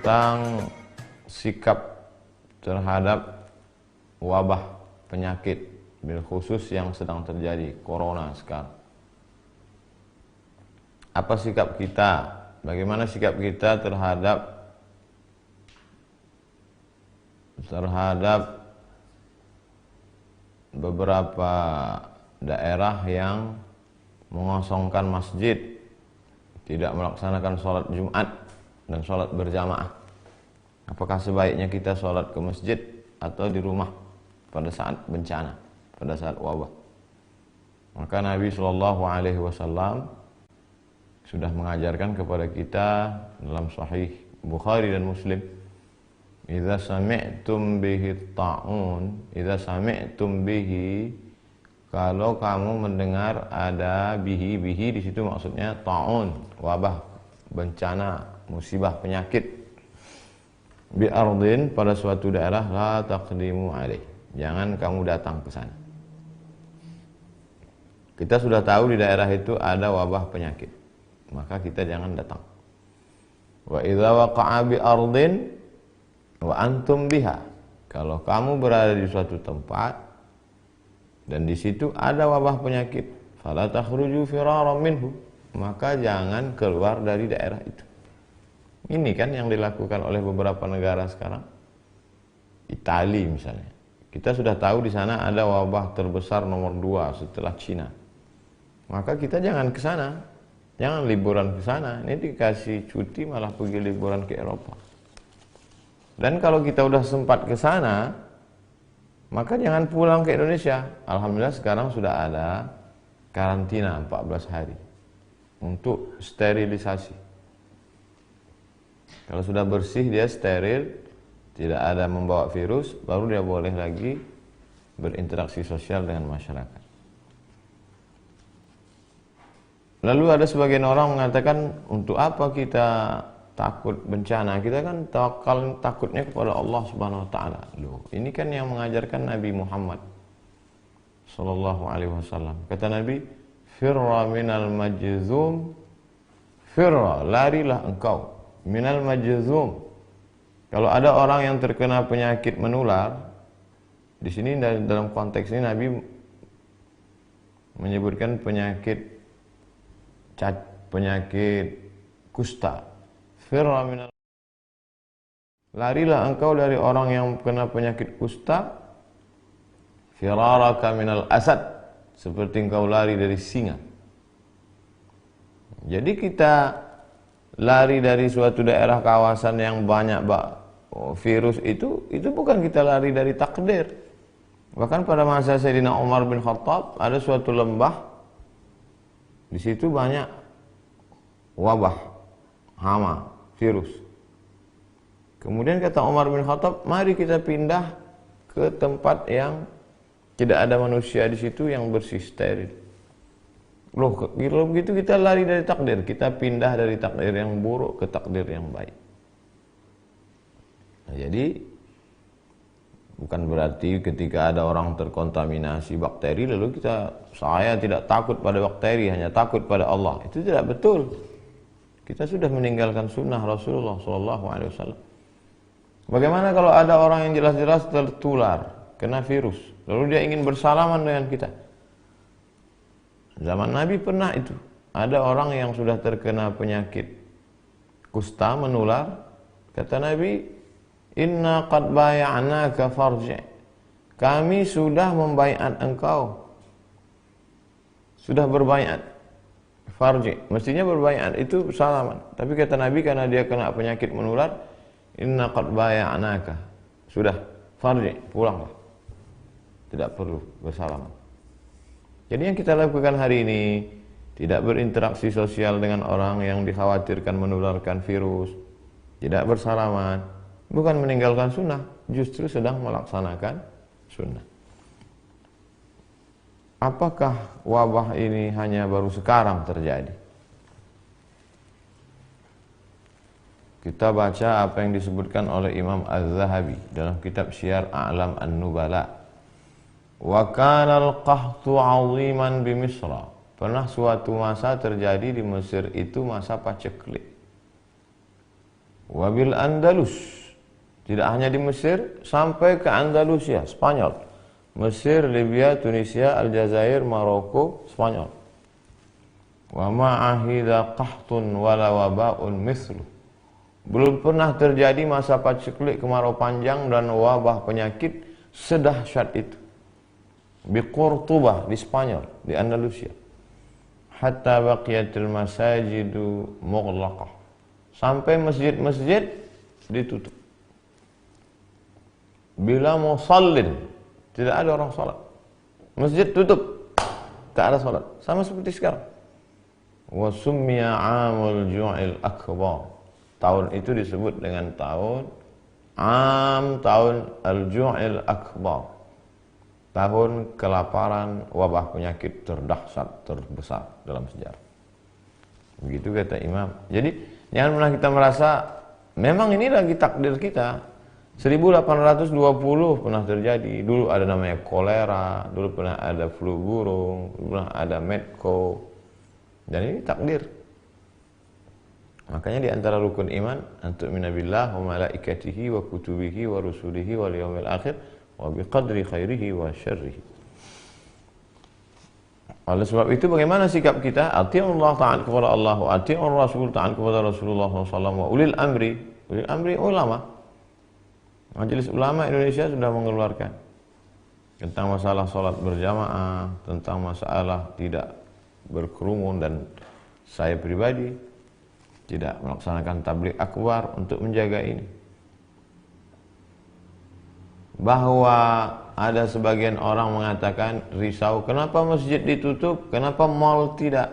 tentang sikap terhadap wabah penyakit bil khusus yang sedang terjadi, corona sekarang. Apa sikap kita? Bagaimana sikap kita terhadap beberapa daerah yang mengosongkan masjid, tidak melaksanakan sholat Jumat dan sholat berjamaah? Apakah sebaiknya kita sholat ke masjid atau di rumah pada saat bencana, pada saat wabah? Maka Nabi SAW sudah mengajarkan kepada kita dalam Sahih Bukhari dan Muslim, idza sami'tum bihi ta'un, idza sami'tum bihi, kalau kamu mendengar ada bihi di situ maksudnya ta'un, wabah, bencana, musibah, penyakit, bi ardin, pada suatu daerah, la taqdimu alaih, jangan kamu datang ke sana. Kita sudah tahu di daerah itu ada wabah penyakit, maka kita jangan datang. Wa idza waqa'a bi ardin wa antum biha, kalau kamu berada di suatu tempat dan di situ ada wabah penyakit, fala takhruju firaran minhu, maka jangan keluar dari daerah itu. Ini kan yang dilakukan oleh beberapa negara sekarang. Italia misalnya, kita sudah tahu di sana ada wabah terbesar nomor 2 setelah Cina, maka kita jangan ke sana, jangan liburan ke sana. Ini dikasih cuti malah pergi liburan ke Eropa. Dan kalau kita udah sempat ke sana, maka jangan pulang ke Indonesia. Alhamdulillah sekarang sudah ada karantina 14 hari untuk sterilisasi. Kalau sudah bersih, dia steril, tidak ada membawa virus, baru dia boleh lagi berinteraksi sosial dengan masyarakat. Lalu ada sebagian orang mengatakan, untuk apa kita takut bencana? Kita kan takutnya kepada Allah Subhanahu wa taala. Loh, ini kan yang mengajarkan Nabi Muhammad sallallahu alaihi wasallam. Kata Nabi, firra minal majzum, firra, larilah engkau, minal majzum. Kalau ada orang yang terkena penyakit menular, di sini dalam konteks ini Nabi menyebutkan penyakit kusta. Firra minal, larilah engkau dari orang yang kena penyakit kusta, firaraka minal asad, seperti engkau lari dari singa. Jadi kita lari dari suatu daerah kawasan yang banyak virus itu bukan kita lari dari takdir. Bahkan pada masa Sayyidina Umar bin Khattab ada suatu lembah, di situ banyak wabah, hama, virus. Kemudian kata Umar bin Khattab, mari kita pindah ke tempat yang tidak ada manusia di situ, yang bersih, steril. Loh, kalau begitu kita lari dari takdir, kita pindah dari takdir yang buruk ke takdir yang baik. Nah, jadi bukan berarti ketika ada orang terkontaminasi bakteri lalu saya tidak takut pada bakteri, hanya takut pada Allah. Itu tidak betul. Kita sudah meninggalkan sunnah Rasulullah SAW. Bagaimana kalau ada orang yang jelas-jelas tertular, kena virus, lalu dia ingin bersalaman dengan kita? Zaman Nabi pernah itu. Ada orang yang sudah terkena penyakit kusta menular. Kata Nabi, inna qad bay'anaka farji'. Kami sudah membaiat engkau. Sudah berbaiat. Farji, mestinya berbaiat itu salaman. Tapi kata Nabi, karena dia kena penyakit menular, inna qad bay'anaka. Sudah, farji, pulanglah. Tidak perlu bersalaman. Jadi yang kita lakukan hari ini, tidak berinteraksi sosial dengan orang yang dikhawatirkan menularkan virus, tidak bersalaman, bukan meninggalkan sunnah, justru sedang melaksanakan sunnah. Apakah wabah ini hanya baru sekarang terjadi? Kita baca apa yang disebutkan oleh Imam Az-Zahabi dalam kitab Syiar A'lam An-Nubala. Wa kana al-qahtu 'aziman bi Misra. Pernah suatu masa terjadi di Mesir itu masa paceklik. wabil Andalus, tidak hanya di Mesir, sampai ke Andalusia, Spanyol, Mesir, Libya, Tunisia, Aljazair, Maroko, Spanyol. Wa ma'ahidha qahtun wala waba'un mithlu, belum pernah terjadi masa paceklik, kemarau panjang dan wabah penyakit sedahsyat itu. Bi Qurtubah di Spanyol, di Andalusia. Hatta baqiyatil masajidu mughlaqah, sampai masjid-masjid ditutup. Bila musallin, tidak ada orang salat. Masjid tutup, tak ada salat. Sama seperti sekarang. Wa summiya 'amul ju'il akbar, tahun itu disebut dengan tahun al-ju'il akbar, tahun kelaparan, wabah penyakit terdahsyat, terbesar dalam sejarah. Begitu kata Imam. Jadi jangan pernah kita merasa memang ini lagi takdir kita. 1820 pernah terjadi. Dulu ada namanya kolera, dulu pernah ada flu burung, dulu pernah ada medco. Dan ini takdir. Makanya di antara rukun iman, antu'mina billah wa malaikatihi wa kutubihi wa rusulihi wal yawmil akhir wa biqadri khairihi wa syarrihi. Oleh sebab itu bagaimana sikap kita? Ati'ullah, taat kepada Allah, wa ati'ur rasul, taat kepada Rasulullah SAW, wa ulil amri ulama. Majelis Ulama Indonesia sudah mengeluarkan tentang masalah salat berjamaah, tentang masalah tidak berkerumun, dan saya pribadi tidak melaksanakan tabligh akbar untuk menjaga ini. Bahwa ada sebagian orang mengatakan risau, kenapa masjid ditutup, kenapa mall tidak,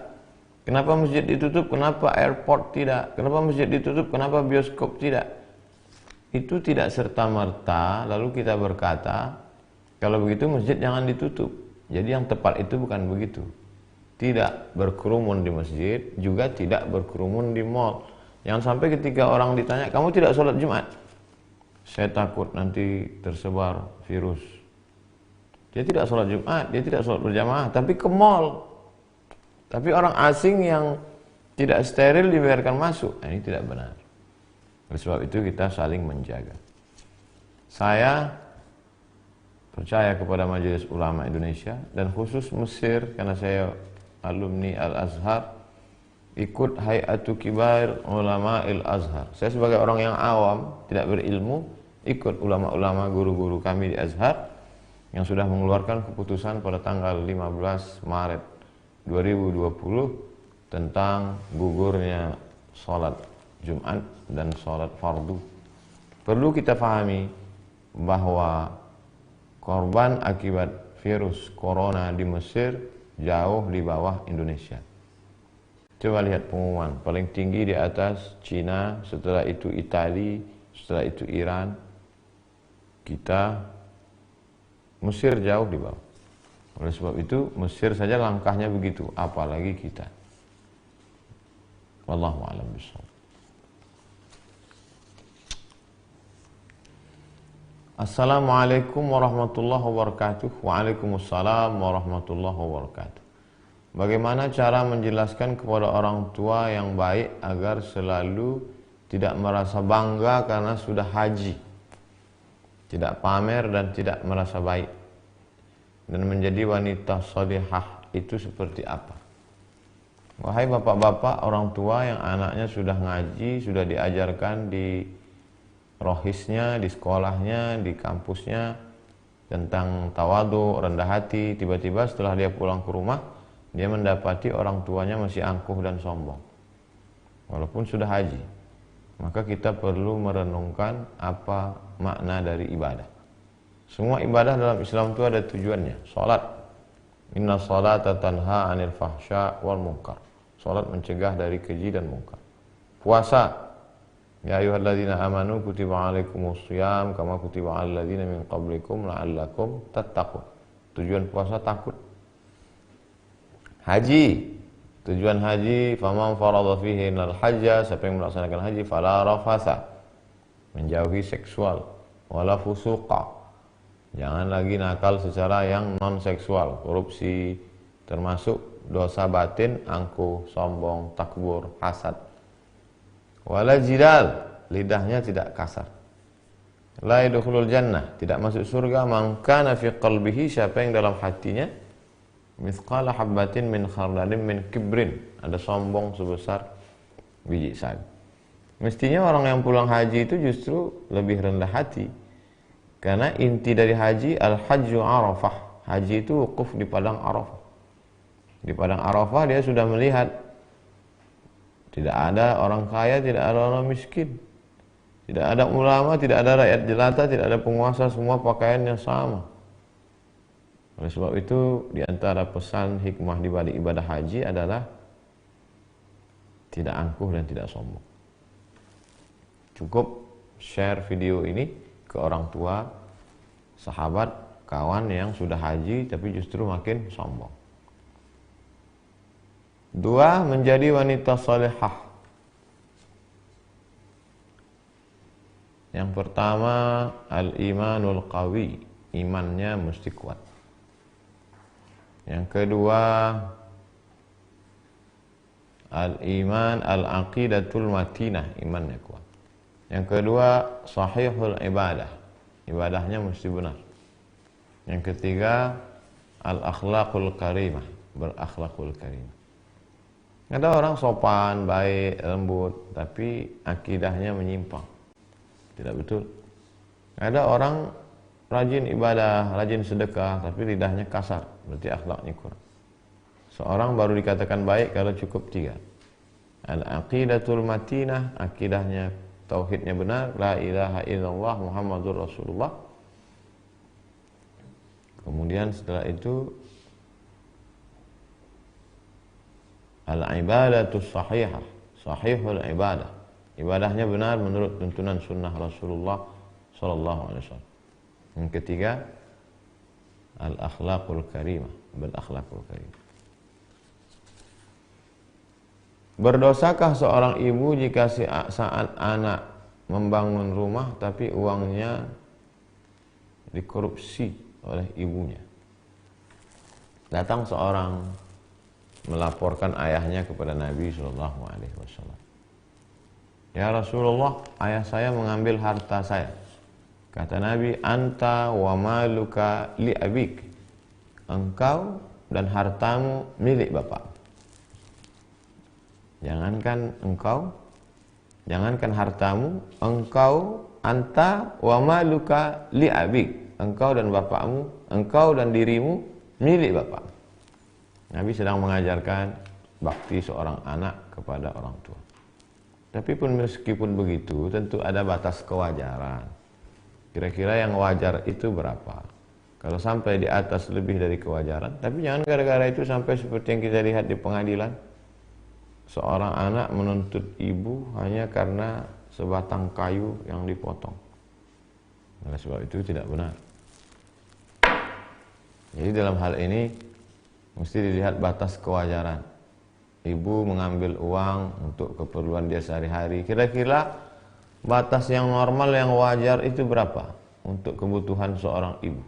kenapa masjid ditutup, kenapa airport tidak, kenapa masjid ditutup, kenapa bioskop tidak. Itu tidak serta-merta lalu kita berkata kalau begitu masjid jangan ditutup. Jadi yang tepat itu bukan begitu. Tidak berkerumun di masjid, juga tidak berkerumun di mall. Jangan sampai ketika orang ditanya, kamu tidak sholat Jumat? Saya takut nanti tersebar virus. Dia tidak sholat Jumat, dia tidak sholat berjamaah, tapi ke mall. Tapi orang asing yang tidak steril dibiarkan masuk. Nah, ini tidak benar. Oleh sebab itu kita saling menjaga. Saya percaya kepada Majelis Ulama Indonesia dan khusus Mesir, karena saya alumni Al-Azhar, ikut Hay'atu Kibar Ulama'il Azhar. Saya sebagai orang yang awam, tidak berilmu, ikut ulama-ulama guru-guru kami di Azhar yang sudah mengeluarkan keputusan pada tanggal 15 Maret 2020 tentang gugurnya sholat Jumat dan sholat fardu. Perlu kita pahami bahwa korban akibat virus corona di Mesir jauh di bawah Indonesia. Coba lihat pengumuman, paling tinggi di atas Cina, setelah itu Italia, setelah itu Iran. Kita, Mesir jauh di bawah. Oleh sebab itu Mesir saja langkahnya begitu, apalagi kita. Wallahu a'lam bishawab. Assalamualaikum warahmatullahi wabarakatuh. Waalaikumsalam warahmatullahi wabarakatuh. Bagaimana cara menjelaskan kepada orang tua yang baik agar selalu tidak merasa bangga karena sudah haji, tidak pamer dan tidak merasa baik, dan menjadi wanita salihah itu seperti apa? Wahai bapak-bapak, orang tua yang anaknya sudah ngaji, sudah diajarkan di rohisnya, di sekolahnya, di kampusnya tentang tawadu, rendah hati, tiba-tiba setelah dia pulang ke rumah, dia mendapati orang tuanya masih angkuh dan sombong walaupun sudah haji. Maka kita perlu merenungkan apa makna dari ibadah. Semua ibadah dalam Islam itu ada tujuannya. Salat, inna salata tanha 'anil fahsya wal munkar. Salat mencegah dari keji dan munkar. Puasa, ya ayyuhalladzina amanu kutiba alaikumusiyam kama kutiba alal ladzina min qablikum la'allakum tattaqun. Tujuan puasa takut. Haji, tujuan haji, faman farada fihi al hajja, siapa yang melaksanakan haji, fala rafasa, menjauhi seksual, wala fusuqa, jangan lagi nakal secara yang non seksual, korupsi, termasuk dosa batin, angkuh, sombong, takbur, hasad. Wala jidal, lidahnya tidak kasar. La yadkhulul jannah, tidak masuk surga man kana fi qalbihi, siapa yang dalam hatinya mithqala habbatin min khardalin min kibrin, ada sombong sebesar biji sawi. Mestinya orang yang pulang haji itu justru lebih rendah hati. Karena inti dari haji, al-hajju arafah. Haji itu wukuf di padang Arafah. Di padang Arafah dia sudah melihat tidak ada orang kaya, tidak ada orang miskin. Tidak ada ulama, tidak ada rakyat jelata, tidak ada penguasa, semua pakaiannya sama. Oleh sebab itu, di antara pesan hikmah di balik ibadah haji adalah tidak angkuh dan tidak sombong. Cukup share video ini ke orang tua, sahabat, kawan yang sudah haji tapi justru makin sombong. 2. Menjadi wanita salihah. Yang pertama, al-imanul qawi, imannya mesti kuat. Yang kedua, al-iman al-aqidatul matinah, imannya kuat. Yang kedua, sahihul ibadah, ibadahnya mesti benar. Yang ketiga, al-akhlaqul karimah, berakhlakul karimah. Ada orang sopan, baik, lembut, tapi akidahnya menyimpang, tidak betul. Ada orang rajin ibadah, rajin sedekah, tapi lidahnya kasar, berarti akhlaknya kurang. Seorang baru dikatakan baik kalau cukup 3. Al-aqidatul matinah, akidahnya, tauhidnya benar, la ilaha illallah Muhammadur Rasulullah. Kemudian setelah itu al-ibadatus sahihah, sahihul ibadah, ibadahnya benar menurut tuntunan sunnah Rasulullah sallallahu alaihi wasallam. Yang ketiga, al-akhlaqul karimah, berakhlakul karimah. Berdosakah seorang ibu jika saat anak membangun rumah tapi uangnya dikorupsi oleh ibunya? Datang seorang melaporkan ayahnya kepada Nabi SAW. Ya Rasulullah, ayah saya mengambil harta saya. Kata Nabi, anta wa maluka li abik. Engkau dan hartamu milik bapak. Jangankan engkau, jangankan hartamu, engkau, anta wa maluka li abik. Engkau dan bapakmu, engkau dan dirimu milik bapak. Nabi sedang mengajarkan bakti seorang anak kepada orang tua. Tapi pun meskipun begitu, tentu ada batas kewajaran. Kira-kira yang wajar itu berapa? Kalau sampai di atas lebih dari kewajaran, tapi jangan gara-gara itu sampai seperti yang kita lihat di pengadilan. Seorang anak menuntut ibu hanya karena sebatang kayu yang dipotong. Oleh sebab itu tidak benar. Jadi dalam hal ini mesti dilihat batas kewajaran. Ibu mengambil uang untuk keperluan dia sehari-hari. Kira-kira batas yang normal, yang wajar itu berapa untuk kebutuhan seorang ibu?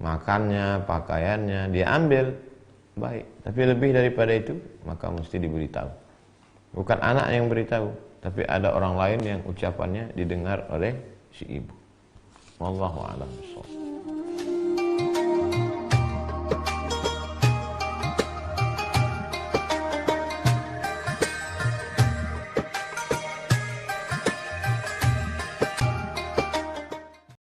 Makannya, pakaiannya, dia ambil, baik. Tapi lebih daripada itu, maka mesti diberitahu. Bukan anak yang beritahu, tapi ada orang lain yang ucapannya didengar oleh si ibu. Wallahu a'lam bishawab.